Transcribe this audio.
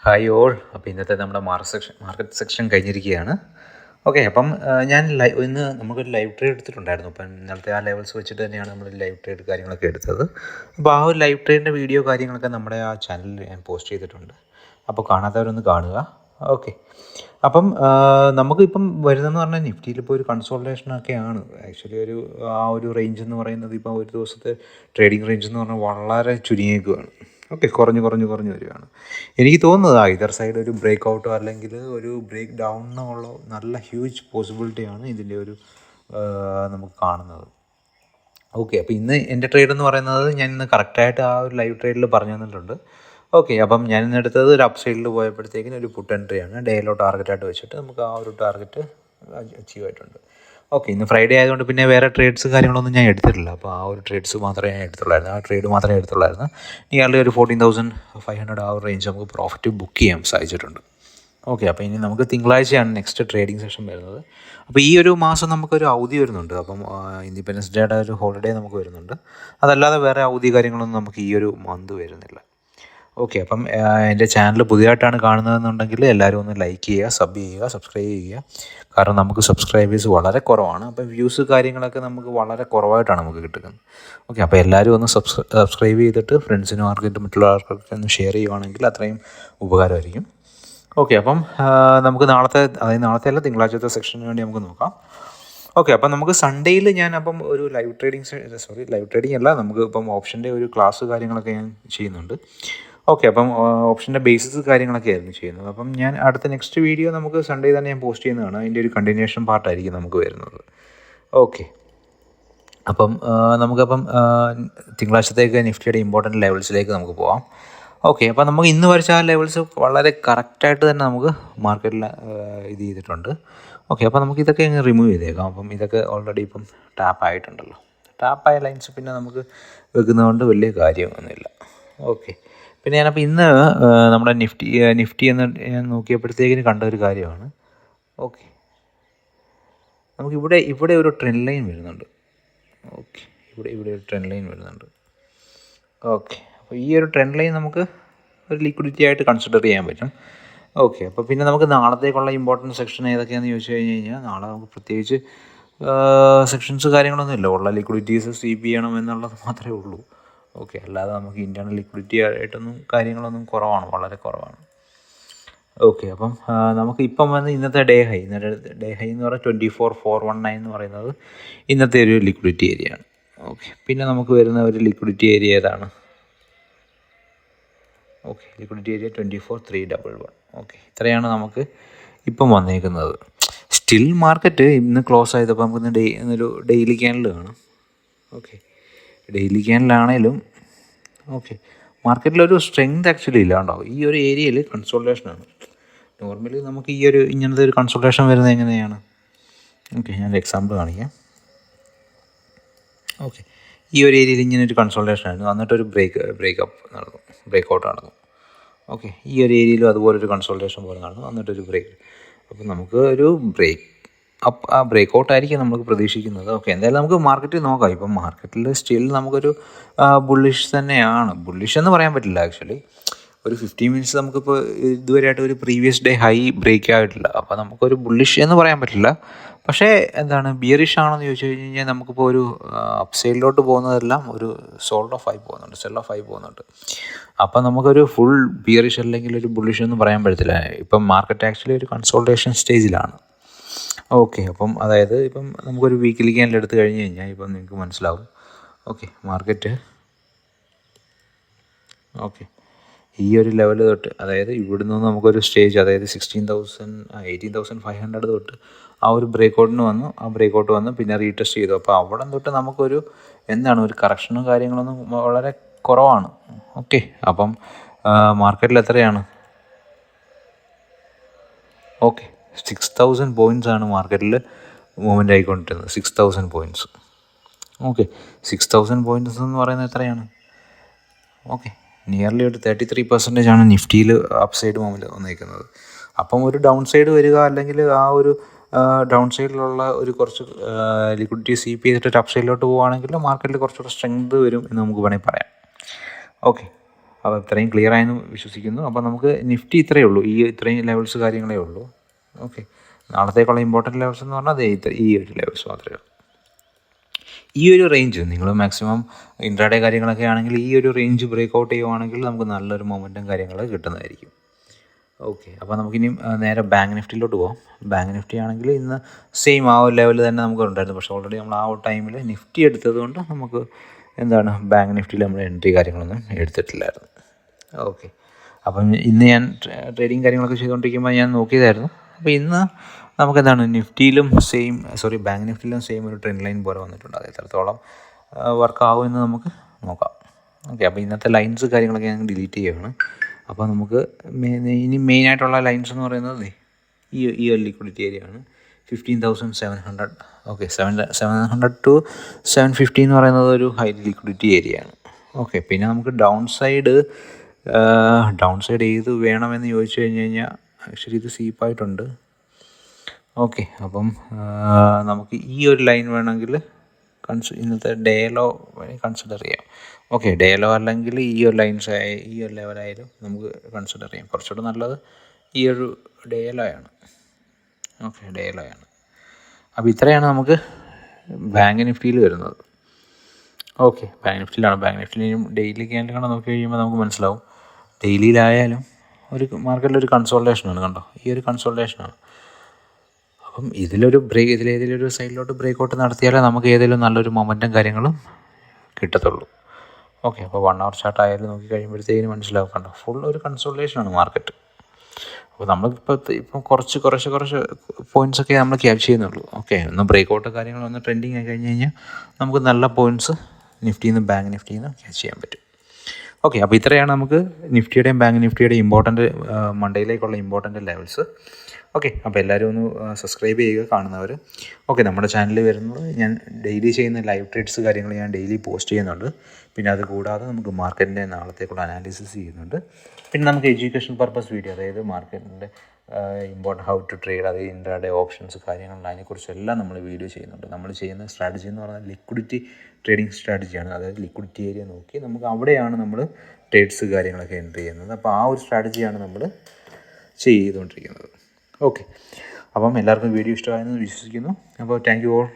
Hi all. അപ്പോൾ ഇന്നത്തെ നമ്മുടെ മാർക്കറ്റ് സെക്ഷൻ കഴിഞ്ഞിരിക്കുകയാണ്. ഓക്കെ, അപ്പം ഞാൻ ഇന്ന് നമുക്കൊരു ലൈവ് ട്രേഡ് എടുത്തിട്ടുണ്ടായിരുന്നു. അപ്പം ഇന്നലത്തെ ആ ലെവൽസ് വെച്ചിട്ട് തന്നെയാണ് നമ്മൾ ലൈവ് ട്രേഡ് കാര്യങ്ങളൊക്കെ എടുത്തത്. അപ്പോൾ ആ ഒരു ലൈവ് ട്രേഡിൻ്റെ വീഡിയോ കാര്യങ്ങളൊക്കെ നമ്മുടെ ആ ചാനലിൽ ഞാൻ പോസ്റ്റ് ചെയ്തിട്ടുണ്ട്. അപ്പോൾ കാണാത്തവരൊന്ന് കാണുക. ഓക്കെ, അപ്പം നമുക്കിപ്പം വരുന്നതെന്ന് പറഞ്ഞാൽ നിഫ്റ്റിയിലിപ്പോൾ ഒരു കൺസോൾട്ടേഷനൊക്കെയാണ്. ആക്ച്വലി ആ ഒരു റേഞ്ച് എന്ന് പറയുന്നത് ഇപ്പോൾ ഒരു ദിവസത്തെ ട്രേഡിംഗ് റേഞ്ച് എന്ന് പറഞ്ഞാൽ വളരെ ചുരുങ്ങിയേക്കുകയാണ്. ഓക്കെ, കുറഞ്ഞ് വരികയാണ്. എനിക്ക് തോന്നുന്നത് ഐദർ സൈഡ് ഒരു ബ്രേക്ക് ഔട്ടോ അല്ലെങ്കിൽ ഒരു ബ്രേക്ക് ഡൗണോ ഉള്ള നല്ല ഹ്യൂജ് പോസിബിലിറ്റിയാണ് ഇതിൻ്റെ ഒരു നമുക്ക് കാണുന്നത്. ഓക്കെ, അപ്പോൾ ഇന്ന് എൻ്റെ ട്രേഡ് എന്ന് പറയുന്നത് ഞാൻ ഇന്ന് കറക്റ്റായിട്ട് ആ ഒരു ലൈവ് ട്രേഡിൽ പറഞ്ഞു തന്നിട്ടുണ്ട്. ഓക്കെ, അപ്പം ഞാൻ ഇന്ന് എടുത്തത് ഒരു അപ്പ് സൈഡിൽ പോയപ്പോഴത്തേക്കിന് ഒരു പുട്ട് എൻട്രിയാണ്. ഡേയിലോ ടാർഗറ്റായിട്ട് വെച്ചിട്ട് നമുക്ക് ആ ഒരു ടാർഗറ്റ് അച്ചീവ് ആയിട്ടുണ്ട്. ഓക്കെ, ഇന്ന് ഫ്രൈഡേ ആയതുകൊണ്ട് പിന്നെ വേറെ ട്രേഡ്സ് കാര്യങ്ങളൊന്നും ഞാൻ എടുത്തിട്ടില്ല. അപ്പോൾ ആ ഒരു ട്രേഡ്സ് മാത്രമേ ഞാൻ എടുത്തുള്ളായിരുന്നു. ആ ട്രേഡ് മാത്രമേ എടുത്തുള്ളായിരുന്നു. നിയർലി ഒരു 14,500 ആ ഒരു റേഞ്ച് നമുക്ക് പ്രോഫിറ്റ് ബുക്ക് ചെയ്യാൻ സാധിച്ചിട്ടുണ്ട്. ഓക്കെ, അപ്പോൾ ഇനി നമുക്ക് തിങ്കളാഴ്ചയാണ് നെക്സ്റ്റ് ട്രേഡിംഗ് സെഷൻ വരുന്നത്. അപ്പോൾ ഈ ഒരു മാസം നമുക്കൊരു അവധി വരുന്നുണ്ട്. അപ്പം ഇൻഡിപെൻഡൻസ് ഡേയുടെ ഒരു ഹോളിഡേ നമുക്ക് വരുന്നുണ്ട്. അതല്ലാതെ വേറെ അവധി കാര്യങ്ങളൊന്നും നമുക്ക് ഈ ഒരു മന്ത് വരുന്നില്ല. ഓക്കെ, അപ്പം എൻ്റെ ചാനൽ പുതിയതായിട്ടാണ് കാണുന്നതെന്നുണ്ടെങ്കിൽ എല്ലാവരും ഒന്ന് ലൈക്ക് ചെയ്യുക, സബ്സ്ക്രൈബ് ചെയ്യുക. കാരണം നമുക്ക് സബ്സ്ക്രൈബേഴ്സ് വളരെ കുറവാണ്. അപ്പോൾ വ്യൂസ് കാര്യങ്ങളൊക്കെ നമുക്ക് വളരെ കുറവായിട്ടാണ് നമുക്ക് കിട്ടുന്നത്. ഓക്കെ, അപ്പോൾ എല്ലാവരും ഒന്ന് സബ്സ്ക്രൈബ് ചെയ്തിട്ട് ഫ്രണ്ട്സിനും ആർക്കും മറ്റുള്ള ആൾക്കാർക്ക് ഒന്ന് ഷെയർ ചെയ്യുവാണെങ്കിൽ അത്രയും ഉപകാരമായിരിക്കും. ഓക്കെ, അപ്പം നമുക്ക് നാളത്തെ അല്ല തിങ്കളാഴ്ചത്തെ സെക്ഷന് വേണ്ടി നമുക്ക് നോക്കാം. ഓക്കെ, അപ്പം നമുക്ക് സൺഡേയിൽ ഞാൻ അപ്പം ഒരു ലൈവ് ട്രേഡിംഗ് അല്ല, നമുക്ക് ഇപ്പം ഓപ്ഷൻ്റെ ഒരു ക്ലാസ് കാര്യങ്ങളൊക്കെ ഞാൻ ചെയ്യുന്നുണ്ട്. ഓക്കെ, അപ്പം ഓപ്ഷൻ്റെ ബേസിസ് കാര്യങ്ങളൊക്കെ ആയിരുന്നു ചെയ്യുന്നത്. അപ്പം ഞാൻ അടുത്ത നെക്സ്റ്റ് വീഡിയോ നമുക്ക് സൺഡേ തന്നെ ഞാൻ പോസ്റ്റ് ചെയ്യുന്നതാണ്. അതിൻ്റെ ഒരു കണ്ടിന്യൂഷൻ പാർട്ടായിരിക്കും നമുക്ക് വരുന്നത്. ഓക്കെ, അപ്പം നമുക്കപ്പം തിങ്കളാഴ്ചത്തേക്ക് നിഫ്റ്റിയുടെ ഇമ്പോർട്ടൻറ്റ് ലെവൽസിലേക്ക് നമുക്ക് പോവാം. ഓക്കെ, അപ്പോൾ നമുക്ക് ഇന്ന് വരച്ച ആ ലെവൽസ് വളരെ കറക്റ്റായിട്ട് തന്നെ നമുക്ക് മാർക്കറ്റിൽ ഇത് ചെയ്തിട്ടുണ്ട്. ഓക്കെ, അപ്പോൾ നമുക്ക് ഇതൊക്കെ അങ്ങ് റിമൂവ് ചെയ്തേക്കാം. അപ്പം ഇതൊക്കെ ഓൾറെഡി ഇപ്പം ടാപ്പായിട്ടുണ്ടല്ലോ. ടാപ്പായ ലൈൻസ് പിന്നെ നമുക്ക് വെക്കുന്നതുകൊണ്ട് വലിയ കാര്യമൊന്നുമില്ല. ഓക്കെ, പിന്നെ ഞാനപ്പോൾ ഇന്ന് നമ്മുടെ നിഫ്റ്റി എന്ന് ഞാൻ നോക്കിയപ്പോഴത്തേക്കിന് കണ്ട ഒരു കാര്യമാണ്. ഓക്കെ, നമുക്ക് ഇവിടെ ഒരു ട്രെൻഡ് ലൈൻ വരുന്നുണ്ട്. ഓക്കെ, ഇവിടെ ഒരു ട്രെൻഡ് ലൈൻ വരുന്നുണ്ട്. ഓക്കെ, അപ്പോൾ ഈ ഒരു ട്രെൻഡ് ലൈൻ നമുക്ക് ഒരു ലിക്വിഡിറ്റി ആയിട്ട് കൺസിഡർ ചെയ്യാൻ പറ്റും. ഓക്കെ, അപ്പോൾ പിന്നെ നമുക്ക് നാളത്തേക്കുള്ള ഇമ്പോർട്ടൻറ്റ് സെക്ഷൻ ഏതൊക്കെയാണെന്ന് ചോദിച്ചു കഴിഞ്ഞാൽ നാളെ നമുക്ക് പ്രത്യേകിച്ച് സെക്ഷൻസ് കാര്യങ്ങളൊന്നും ഇല്ല. ഉള്ള ലിക്വിഡിറ്റീസ് സ്വീപ്പ് ചെയ്യണം എന്നുള്ളത് മാത്രമേ ഉള്ളൂ. ഓക്കെ, അല്ലാതെ നമുക്ക് ഇൻറ്റേർണൽ ലിക്വിഡിറ്റി ആയിട്ടൊന്നും കാര്യങ്ങളൊന്നും വളരെ കുറവാണ്. ഓക്കെ, അപ്പം നമുക്ക് ഇപ്പം വന്ന് ഇന്നത്തെ ഡേ ഹൈ എന്ന് പറഞ്ഞാൽ 24,419 എന്ന് പറയുന്നത് ഇന്നത്തെ ഒരു ലിക്വിഡിറ്റി ഏരിയ ആണ്. ഓക്കെ, പിന്നെ നമുക്ക് വരുന്ന ഒരു ലിക്വിഡിറ്റി ഏരിയ ഏതാണ്? Okay, liquidity area 24,311. ഓക്കെ, ഇത്രയാണ് നമുക്ക് ഇപ്പം വന്നേക്കുന്നത്. സ്റ്റിൽ മാർക്കറ്റ് ഇന്ന് ക്ലോസ് ആയതപ്പോൾ നമുക്ക് ഇന്നൊരു ഡെയിലി ക്യാൻഡിൽ കാണാം. ഓക്കെ, ഡെയിലി ക്യാൻഡിലാണേലും ഓക്കെ മാർക്കറ്റിലൊരു സ്ട്രെങ്ത് ആക്ച്വലി ഇല്ല കേട്ടോ. ഈ ഒരു ഏരിയയിൽ കൺസോൾട്ടേഷനാണ്. നോർമലി നമുക്ക് ഇങ്ങനത്തെ ഒരു കൺസോൾട്ടേഷൻ വരുന്നത് എങ്ങനെയാണ്? ഓക്കെ, ഞാനൊരു എക്സാമ്പിൾ കാണിക്കാം. ഓക്കെ, ഈ ഒരു ഏരിയയിൽ ഇങ്ങനെ ഒരു കൺസോൾട്ടേഷൻ ആയിരുന്നു. എന്നിട്ടൊരു ബ്രേക്കൗട്ട് നടന്നു. ഓക്കെ, ഈ ഒരു ഏരിയയിലും അതുപോലൊരു കൺസോൾട്ടേഷൻ പോലെ നടന്നു. എന്നിട്ടൊരു ബ്രേക്ക്. അപ്പോൾ നമുക്ക് ഒരു ബ്രേക്കൗട്ട് ആയിരിക്കും നമുക്ക് പ്രതീക്ഷിക്കുന്നത്. ഓക്കെ, എന്തായാലും നമുക്ക് മാർക്കറ്റിൽ നോക്കാം. ഇപ്പം മാർക്കറ്റിൽ സ്റ്റിൽ നമുക്കൊരു ബുള്ളിഷ് തന്നെയാണ്. ബുള്ളിഷ് എന്ന് പറയാൻ പറ്റില്ല. ആക്ച്വലി ഒരു 15 മിനിറ്റ്സ് നമുക്കിപ്പോൾ ഇതുവരെയായിട്ട് ഒരു പ്രീവിയസ് ഡേ ഹൈ ബ്രേക്ക് ആയിട്ടില്ല. അപ്പോൾ നമുക്കൊരു ബുള്ളിഷ് എന്ന് പറയാൻ പറ്റില്ല. പക്ഷേ എന്താണ് ബിയറിഷ് ആണെന്ന് ചോദിച്ചു കഴിഞ്ഞാൽ നമുക്കിപ്പോൾ ഒരു അപ്പ് സൈഡിലോട്ട് പോകുന്നതെല്ലാം ഒരു സെൽ ഓഫ് ആയി പോകുന്നുണ്ട്. അപ്പം നമുക്കൊരു ഫുൾ ബിയറിഷ് അല്ലെങ്കിൽ ഒരു ബുള്ളിഷ് എന്ന് പറയാൻ പറ്റത്തില്ല. ഇപ്പം മാർക്കറ്റ് ആക്ച്വലി ഒരു കൺസോൾട്ടേഷൻ സ്റ്റേജിലാണ്. ഓക്കെ, അപ്പം അതായത് ഇപ്പം നമുക്കൊരു വീക്കിലി ക്യാൻഡിൽ എടുത്ത് കഴിഞ്ഞ് കഴിഞ്ഞാൽ ഇപ്പം നിങ്ങൾക്ക് മനസ്സിലാവും. ഓക്കെ, മാർക്കറ്റ് ഓക്കെ ഈ ഒരു ലെവൽ തൊട്ട്, അതായത് ഇവിടുന്ന് നമുക്കൊരു സ്റ്റേജ്, അതായത് 18,500 തൊട്ട് ആ ഒരു ബ്രേക്കൗട്ട് വന്നു പിന്നെ റീടെസ്റ്റ് ചെയ്തു. അപ്പോൾ അവിടെ തൊട്ട് നമുക്കൊരു ഒരു കറക്ഷനും കാര്യങ്ങളൊന്നും വളരെ കുറവാണ്. ഓക്കെ, അപ്പം മാർക്കറ്റിൽ എത്രയാണ്? ഓക്കെ, 6,000 പോയിൻറ്റ്സാണ് മാർക്കറ്റിൽ മൂവ്മെൻ്റ് ആയിക്കൊണ്ടിരുന്നത്. 6,000 പോയിൻറ്റ്സ്. ഓക്കെ, 6,000 പോയിൻറ്റ്സ് എന്ന് പറയുന്നത് എത്രയാണ്? ഓക്കെ, നിയർലി ഒരു 33% നിഫ്റ്റിയിൽ അപ്പ് സൈഡ് മൂവ്മെൻ്റ് വന്നിരിക്കുന്നത്. അപ്പം ഒരു ഡൗൺ സൈഡ് വരിക, അല്ലെങ്കിൽ ആ ഒരു ഡൗൺ സൈഡിലുള്ള ഒരു കുറച്ച് ലിക്വിഡിറ്റി സ്വീപ്പ് ചെയ്തിട്ട് അപ്പ് സൈഡിലോട്ട് പോവുകയാണെങ്കിൽ മാർക്കറ്റിൽ കുറച്ചുകൂടെ സ്ട്രെങ്ത് വരും എന്ന് നമുക്ക് വേണമെങ്കിൽ പറയാം. ഓക്കെ, അപ്പോൾ ഇത്രയും ക്ലിയർ ആയെന്ന് വിശ്വസിക്കുന്നു. അപ്പോൾ നമുക്ക് നിഫ്റ്റി ഇത്രയേ ഉള്ളൂ, ഇത്രയും ലെവൽസ് കാര്യങ്ങളേ ഉള്ളൂ. ഓക്കെ, നാളത്തേക്കുള്ള ഇമ്പോർട്ടൻറ്റ് ലെവൽസ് എന്ന് പറഞ്ഞാൽ ഈ ഒരു ലെവൽസ് മാത്രമേ ഉള്ളൂ. ഈ ഒരു റേഞ്ച് നിങ്ങൾ മാക്സിമം ഇൻട്രാഡേ കാര്യങ്ങളൊക്കെ ആണെങ്കിൽ ഈ ഒരു റേഞ്ച് ബ്രേക്ക് ഔട്ട് ചെയ്യുവാണെങ്കിൽ നമുക്ക് നല്ലൊരു മൊമെൻറ്റും കാര്യങ്ങൾ കിട്ടുന്നതായിരിക്കും. ഓക്കെ, അപ്പോൾ നമുക്കിനി നേരെ ബാങ്ക് നിഫ്റ്റിയിലോട്ട് പോകാം. ബാങ്ക് നിഫ്റ്റി ആണെങ്കിൽ ഇന്ന് സെയിം ആ ഒരു ലെവൽ തന്നെ നമുക്ക് ഉണ്ടായിരുന്നു. പക്ഷേ ഓൾറെഡി നമ്മൾ ആ ഒരു ടൈമിൽ നിഫ്റ്റി എടുത്തത് കൊണ്ട് നമുക്ക് ബാങ്ക് നിഫ്റ്റിയിൽ നമ്മൾ എൻട്രി കാര്യങ്ങളൊന്നും എടുത്തിട്ടില്ലായിരുന്നു. ഓക്കെ, അപ്പം ഇന്ന് ഞാൻ ട്രേഡിങ് കാര്യങ്ങളൊക്കെ ചെയ്തുകൊണ്ടിരിക്കുമ്പോൾ ഞാൻ നോക്കിയതായിരുന്നു. അപ്പോൾ ഇന്ന് നിഫ്റ്റിയിലും ബാങ്ക് നിഫ്റ്റിയിലും സെയിം ഒരു ട്രെൻഡ് ലൈൻ പോലെ വന്നിട്ടുണ്ട്. അത് എത്രത്തോളം വർക്ക് ആകുമെന്ന് നമുക്ക് നോക്കാം. ഓക്കെ, അപ്പോൾ ഇന്നത്തെ ലൈൻസ് കാര്യങ്ങളൊക്കെ ഞാൻ ഡിലീറ്റ് ചെയ്യുകയാണ്. അപ്പോൾ നമുക്ക് ഇനി മെയിനായിട്ടുള്ള ലൈൻസ് എന്ന് പറയുന്നത് ഈ ഒരു ലിക്വിഡിറ്റി ഏരിയ ആണ്, 15,700. ഓക്കെ, 700 to 750 എന്ന് പറയുന്നത് ഒരു ഹൈ ലിക്വിഡിറ്റി ഏരിയ ആണ്. ഓക്കെ, പിന്നെ നമുക്ക് ഡൗൺ സൈഡ് ഏത് വേണമെന്ന് ചോദിച്ചു കഴിഞ്ഞാൽ ആക്ച്വലി ഇത് സീപ്പായിട്ടുണ്ട്. ഓക്കെ, അപ്പം നമുക്ക് ഈ ഒരു ലൈൻ വേണമെങ്കിൽ ഇന്നത്തെ ഡേലോ കൺസിഡർ ചെയ്യാം. ഓക്കെ, ഡേലോ അല്ലെങ്കിൽ ഈ ഒരു ലെവലായാലും നമുക്ക് കൺസിഡർ ചെയ്യാം. കുറച്ചുകൂടെ നല്ലത് ഈ ഒരു ഡേലോ ആണ്. ഓക്കെ, ഡേലോ ആണ്. അപ്പോൾ ഇത്രയാണ് നമുക്ക് ബാങ്ക് നിഫ്റ്റിയിൽ വരുന്നത്. ഓക്കെ, ബാങ്ക് നിഫ്റ്റിയിലും ഡെയിലി ക്യാൻഡിൽ നോക്കി കഴിയുമ്പോൾ നമുക്ക് മനസ്സിലാവും. ഡെയിലിയിലായാലും ഒരു മാർക്കറ്റിലൊരു കൺസോൾട്ടേഷനാണ്, കണ്ടോ, ഈ ഒരു കൺസോൾട്ടേഷനാണ്. അപ്പം ഇതിലേതെങ്കിലും ഒരു സൈഡിലോട്ട് ബ്രേക്ക് ഔട്ട് നടത്തിയാലേ നമുക്ക് ഏതെങ്കിലും നല്ലൊരു മൊമെൻറ്റും കാര്യങ്ങളും കിട്ടത്തുള്ളൂ. ഓക്കെ, അപ്പോൾ 1 hour ചാർട്ട് ആയാലും നോക്കി കഴിയുമ്പോഴത്തേക്കിന് മനസ്സിലാവും, കണ്ടോ, ഫുൾ ഒരു കൺസോൾട്ടേഷനാണ് മാർക്കറ്റ്. അപ്പോൾ നമ്മളിപ്പം കുറച്ച് പോയിൻറ്റ്സൊക്കെ നമ്മൾ ക്യാപ്ചർ ചെയ്യുന്നുള്ളൂ. ഓക്കെ, ഒന്ന് ബ്രേക്ക് ഔട്ട് കാര്യങ്ങളൊന്ന് ട്രെൻഡിങ് ആയി കഴിഞ്ഞ് കഴിഞ്ഞാൽ നമുക്ക് നല്ല പോയിൻറ്റ്സ് ബാങ്ക് നിഫ്റ്റിയിൽ നിന്ന് ക്യാച്ച് ചെയ്യാൻ പറ്റും. ഓക്കെ, അപ്പോൾ ഇത്രയാണ് നമുക്ക് നിഫ്റ്റിയുടെയും ബാങ്ക് നിഫ്റ്റിയുടെയും മണ്ടയിലേക്കുള്ള ഇമ്പോർട്ടൻ്റ് ലെവൽസ്. ഓക്കെ, അപ്പോൾ എല്ലാവരും ഒന്ന് സബ്സ്ക്രൈബ് ചെയ്യുക കാണുന്നവർ. ഓക്കെ, നമ്മുടെ ചാനലിൽ വരുന്നത് ഞാൻ ഡെയിലി ചെയ്യുന്ന ലൈവ് ട്രേഡ്സ് കാര്യങ്ങൾ ഞാൻ ഡെയിലി പോസ്റ്റ് ചെയ്യുന്നുണ്ട്. പിന്നെ അത് കൂടാതെ നമുക്ക് മാർക്കറ്റിൻ്റെ നാളത്തേക്കുള്ള അനാലിസിസ് ചെയ്യുന്നുണ്ട്. പിന്നെ നമുക്ക് എഡ്യൂക്കേഷൻ പർപ്പസ് വീഡിയോ, അതായത് മാർക്കറ്റിൻ്റെ ഹൗ ടു ട്രേഡ്, അതായത് ഇൻട്രാഡേ ഓപ്ഷൻസ് കാര്യങ്ങൾ, അതിനെക്കുറിച്ചെല്ലാം നമ്മൾ വീഡിയോ ചെയ്യുന്നുണ്ട്. നമ്മൾ ചെയ്യുന്ന സ്ട്രാറ്റജി എന്ന് പറഞ്ഞാൽ ലിക്വിഡിറ്റി ട്രേഡിംഗ് സ്ട്രാറ്റജിയാണ്. അതായത് ലിക്വിഡിറ്റി ഏരിയ നോക്കി നമുക്ക് അവിടെയാണ് നമ്മൾ ട്രേഡ്സ് കാര്യങ്ങളൊക്കെ എൻട്രി ചെയ്യുന്നത്. അപ്പോൾ ആ ഒരു സ്ട്രാറ്റജിയാണ് നമ്മൾ ചെയ്തുകൊണ്ടിരിക്കുന്നത്. ഓക്കെ, അപ്പം എല്ലാവർക്കും വീഡിയോ ഇഷ്ടമായെന്ന് വിശ്വസിക്കുന്നു. അപ്പോൾ താങ്ക് യു ഓൾ.